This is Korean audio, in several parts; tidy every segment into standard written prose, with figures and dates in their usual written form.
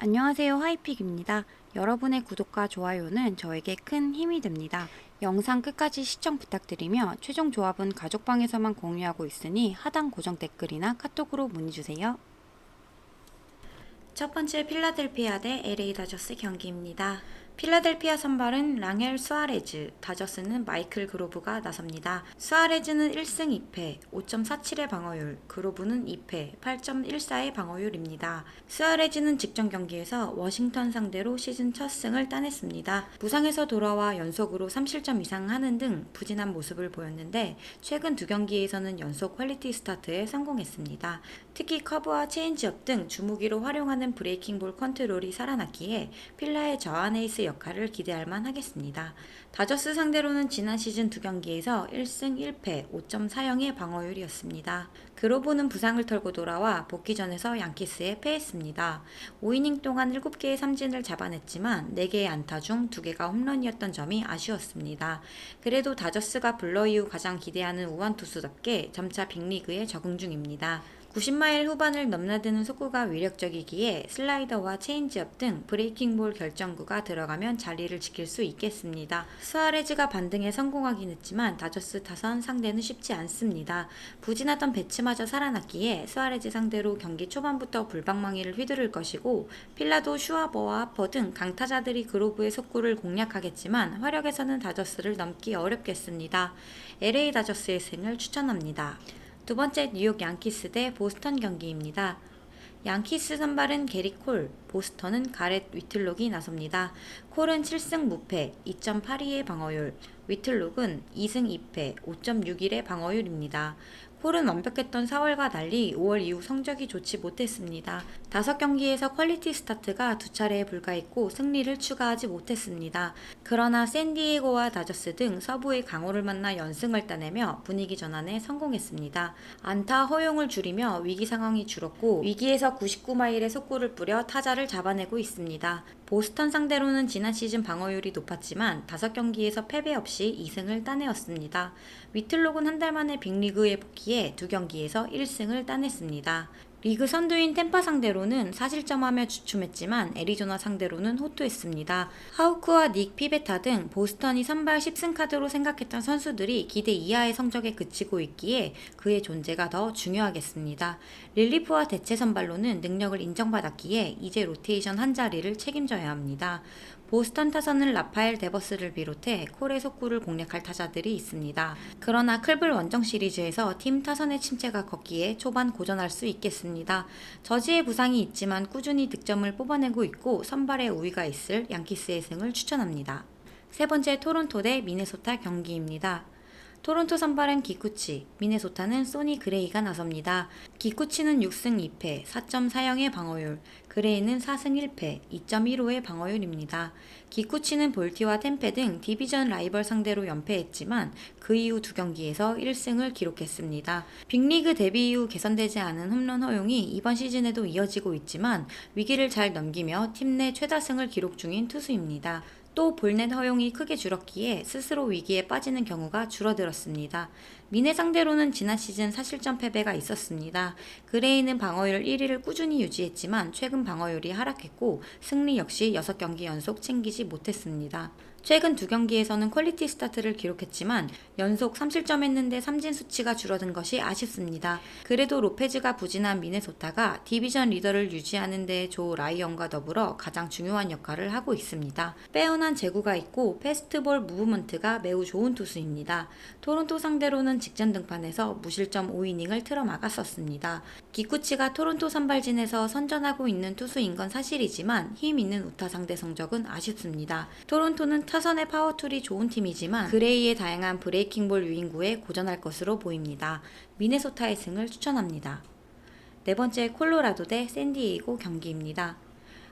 안녕하세요. 하이픽입니다. 여러분의 구독과 좋아요는 저에게 큰 힘이 됩니다. 영상 끝까지 시청 부탁드리며 최종 조합은 가족방에서만 공유하고 있으니 하단 고정 댓글이나 카톡으로 문의주세요. 첫 번째 필라델피아 대 LA 다저스 경기입니다. 필라델피아 선발은 랑엘 수아레즈, 다저스는 마이클 그로브가 나섭니다. 수아레즈는 1승 2패, 5.47의 방어율, 그로브는 2패, 8.14의 방어율입니다. 수아레즈는 직전 경기에서 워싱턴 상대로 시즌 첫 승을 따냈습니다. 부상에서 돌아와 연속으로 3실점 이상 하는 등 부진한 모습을 보였는데 최근 두 경기에서는 연속 퀄리티 스타트에 성공했습니다. 특히 커브와 체인지업 등 주무기로 활용하는 브레이킹 볼 컨트롤이 살아났기에 필라의 저한 에이스 역할을 기대할 만하겠습니다. 다저스 상대로는 지난 시즌 두 경기에서 1승 1패 5.40의 방어율이었습니다. 그로브는 부상을 털고 돌아와 복귀전에서 양키스에 패했습니다. 5이닝 동안 7개의 삼진을 잡아냈지만 4개의 안타 중 2개가 홈런이었던 점이 아쉬웠습니다. 그래도 다저스가 불러 이후 가장 기대하는 우완 투수답게 점차 빅리그에 적응 중입니다. 90마일 후반을 넘나드는 속구가 위력적이기에 슬라이더와 체인지업 등 브레이킹볼 결정구가 들어가면 자리를 지킬 수 있겠습니다. 수아레즈가 반등에 성공하긴 했지만 다저스 타선 상대는 쉽지 않습니다. 부진하던 배츠마저 살아났기에 수아레즈 상대로 경기 초반부터 불방망이를 휘두를 것이고 필라도 슈아버와 하퍼 등 강타자들이 그로브의 속구를 공략하겠지만 화력에서는 다저스를 넘기 어렵겠습니다. LA 다저스의 승을 추천합니다. 두 번째 뉴욕 양키스 대 보스턴 경기입니다. 양키스 선발은 게리 콜, 보스턴은 가렛 위틀록이 나섭니다. 콜은 7승 무패, 2.82의 방어율, 위틀록은 2승 2패, 5.61의 방어율입니다. 콜은 완벽했던 4월과 달리 5월 이후 성적이 좋지 못했습니다. 5경기에서 퀄리티 스타트가 2차례에 불과했고 승리를 추가하지 못했습니다. 그러나 샌디에고와 다저스 등 서부의 강호를 만나 연승을 따내며 분위기 전환에 성공했습니다. 안타 허용을 줄이며 위기 상황이 줄었고 위기에서 99마일의 속구를 뿌려 타자를 잡아내고 있습니다. 보스턴 상대로는 지난 시즌 방어율이 높았지만 5경기에서 패배 없이 2승을 따내었습니다. 위틀록은 한 달 만에 빅리그에 복귀해 2경기에서 1승을 따냈습니다. 리그 선두인 템파 상대로는 4실점하며 주춤했지만 애리조나 상대로는 호투했습니다. 하우크와 닉 피베타 등 보스턴이 선발 10승 카드로 생각했던 선수들이 기대 이하의 성적에 그치고 있기에 그의 존재가 더 중요하겠습니다. 릴리프와 대체 선발로는 능력을 인정받았기에 이제 로테이션 한 자리를 책임져야 합니다. 보스턴 타선은 라파엘 데버스를 비롯해 콜의 속구를 공략할 타자들이 있습니다. 그러나 클블 원정 시리즈에서 팀 타선의 침체가 컸기에 초반 고전할 수 있겠습니다. 저지의 부상이 있지만 꾸준히 득점을 뽑아내고 있고 선발의 우위가 있을 양키스의 승을 추천합니다. 세 번째 토론토 대 미네소타 경기입니다. 토론토 선발은 기쿠치, 미네소타는 소니 그레이가 나섭니다. 기쿠치는 6승 2패, 4.40의 방어율, 그레이는 4승 1패, 2.15의 방어율입니다. 기쿠치는 볼티와 템페 등 디비전 라이벌 상대로 연패했지만 그 이후 2경기에서 1승을 기록했습니다. 빅리그 데뷔 이후 개선되지 않은 홈런 허용이 이번 시즌에도 이어지고 있지만 위기를 잘 넘기며 팀 내 최다승을 기록 중인 투수입니다. 또 볼넷 허용이 크게 줄었기에 스스로 위기에 빠지는 경우가 줄어들었습니다. 미네 상대로는 지난 시즌 4실점 패배가 있었습니다. 그레이는 방어율 1위를 꾸준히 유지했지만 최근 방어율이 하락했고 승리 역시 6경기 연속 챙기지 못했습니다. 최근 2경기에서는 퀄리티 스타트를 기록했지만 연속 3실점 했는데 삼진 수치가 줄어든 것이 아쉽습니다. 그래도 로페즈가 부진한 미네소타가 디비전 리더를 유지하는 데 조 라이언과 더불어 가장 중요한 역할을 하고 있습니다. 빼어난 제구가 있고 패스트볼 무브먼트가 매우 좋은 투수입니다. 토론토 상대로는 직전 등판에서 무실점 5이닝을 틀어막았었습니다. 기쿠치가 토론토 선발진에서 선전하고 있는 투수인 건 사실이지만 힘 있는 우타 상대 성적은 아쉽습니다. 토론토는 타선의 파워툴이 좋은 팀이지만 그레이의 다양한 브레이킹볼 유인구에 고전할 것으로 보입니다. 미네소타의 승을 추천합니다. 네 번째 콜로라도 대 샌디에이고 경기입니다.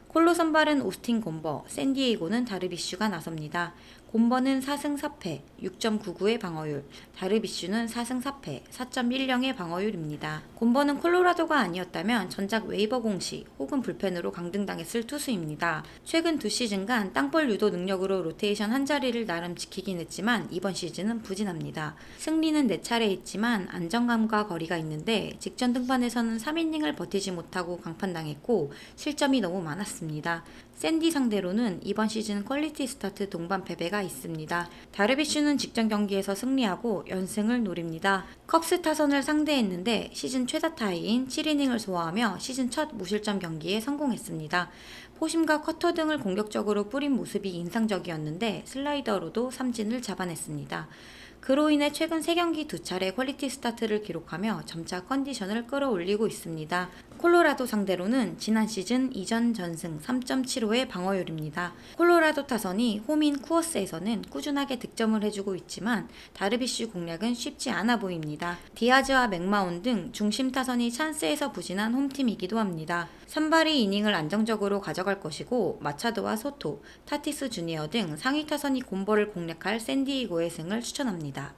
콜로 선발은 오스틴 곰버, 샌디에이고는 다르비슈가 나섭니다. 곰버는 4승 4패, 6.99의 방어율, 다르비슈는 4승 4패, 4.10의 방어율입니다. 곰버는 콜로라도가 아니었다면 전작 웨이버 공시 혹은 불펜으로 강등당했을 투수입니다. 최근 두 시즌간 땅볼 유도 능력으로 로테이션 한 자리를 나름 지키긴 했지만 이번 시즌은 부진합니다. 승리는 4차례 있지만 안정감과 거리가 있는데 직전 등판에서는 3이닝을 버티지 못하고 강판당했고 실점이 너무 많았습니다. 샌디 상대로는 이번 시즌 퀄리티 스타트 동반 패배가 있습니다. 다르비슈는 직전 경기에서 승리하고 연승을 노립니다. 컵스 타선을 상대했는데 시즌 최다 타이인 7이닝을 소화하며 시즌 첫 무실점 경기에 성공했습니다. 포심과 커터 등을 공격적으로 뿌린 모습이 인상적이었는데 슬라이더로도 삼진을 잡아냈습니다. 그로 인해 최근 3경기 2차례 퀄리티 스타트를 기록하며 점차 컨디션을 끌어올리고 있습니다. 콜로라도 상대로는 지난 시즌 이전 전승 3.75의 방어율입니다. 콜로라도 타선이 홈인 쿠어스에서는 꾸준하게 득점을 해주고 있지만 다르비슈 공략은 쉽지 않아 보입니다. 디아즈와 맥마운 등 중심 타선이 찬스에서 부진한 홈팀이기도 합니다. 선발이 이닝을 안정적으로 가져갈 것이고 마차도와 소토, 타티스 주니어 등 상위 타선이 곰보를 공략할 샌디에고의 승을 추천합니다.